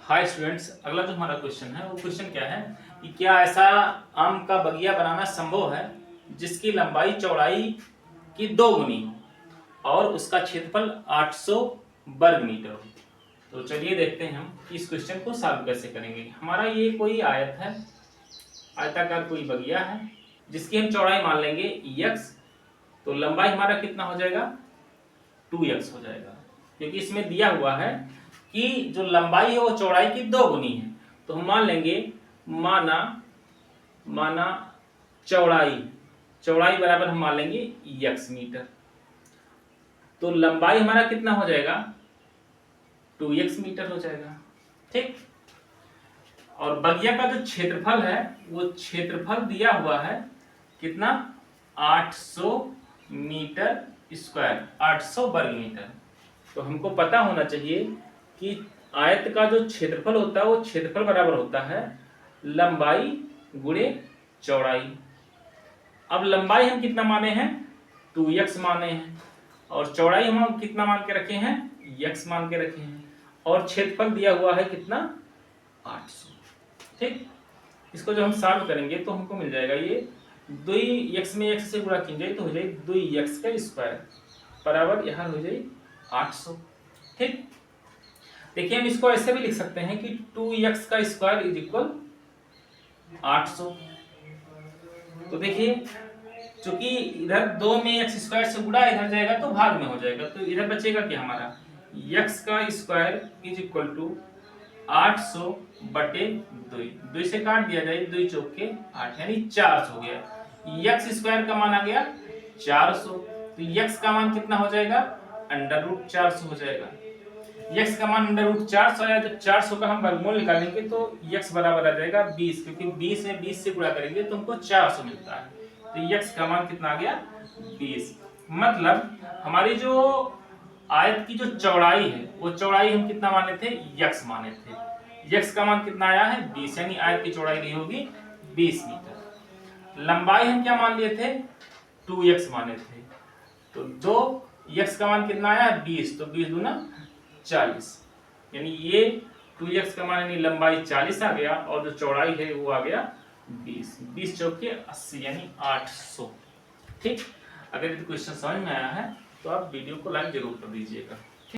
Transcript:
Hi students, अगला जो हमारा क्वेश्चन है वो क्वेश्चन क्या है कि क्या ऐसा आम का बगिया बनाना संभव है जिसकी लंबाई चौड़ाई की 2 गुनी हो और उसका क्षेत्रफल 800 वर्ग मीटर हो। तो चलिए देखते हैं हम कि इस क्वेश्चन को सॉल्व कैसे करेंगे। हमारा ये कोई आयत है, आयताकार कोई बगिया है जिसकी हम चौड़ाई मान लेंगे x, तो लंबाई हमारा कितना हो जाएगा 2x हो जाएगा, क्योंकि इसमें दिया हुआ है कि जो लंबाई है वो चौड़ाई की 2 गुनी है। तो हम मान लेंगे माना चौड़ाई बराबर हम मान लेंगे x मीटर, तो लंबाई हमारा कितना हो जाएगा 2x मीटर हो जाएगा। ठीक, और बगिया का जो क्षेत्रफल है वो क्षेत्रफल दिया हुआ है कितना 800 मीटर स्क्वायर, 800 वर्ग मीटर। तो हमको पता होना चाहिए कि आयत का जो क्षेत्रफल होता है वो क्षेत्रफल बराबर होता है लंबाई गुणे चौड़ाई। अब लंबाई हम कितना माने हैं 2x माने हैं और चौड़ाई हम कितना मान के रखे हैं x मान के रखे हैं और क्षेत्रफल दिया हुआ है कितना 800। ठीक, इसको जो हम सॉल्व करेंगे तो हमको मिल जाएगा ये 2x में x से गुणा कीजिए तो हो जाए 2x का स्क्वायर बराबर यहाँ हो जाए 800। ठीक, देखिए हम इसको ऐसे भी लिख सकते हैं कि 2x का स्क्वायर इज इक्वल 800। तो देखिए चूंकि इधर 2 में x स्क्वायर से गुणा इधर जाएगा तो भाग में हो जाएगा, तो इधर बचेगा क्या हमारा x का स्क्वायर इज इक्वल टू 800 बटे 2 से काट दिया जाए 2 चौके 8 यानी 400 हो गया। x स्क्वायर का मान आ गया 400, तो x का मान कितना हो जाएगा अंडर रूट 400 हो जाएगा। x का मान अंडर रूट 400 आया, जब 400 का हम वर्गमूल निकालेंगे तो x बराबर आ जाएगा 20, क्योंकि 20 में 20 से गुणा करेंगे तो हमको 400 मिलता है, तो x का मान कितना आ गया 20। मतलब हमारी जो आयत की जो चौड़ाई है वो चौड़ाई हम कितना माने थे x माने थे, x का मान कितना आया है 20, यानी आयत की चौड़ाई नहीं होगी 20 मीटर। लंबाई हम क्या मान लिए थे 2x माने थे, तो x का मान कितना आया 20, तो 20 दूना 40, यानी ये 2x का मान यानी लंबाई 40 आ गया और जो चौड़ाई है वो आ गया 20 चौके 80 यानी 800। ठीक, अगर ये क्वेश्चन समझ में आया है तो आप वीडियो को लाइक जरूर कर दीजिएगा।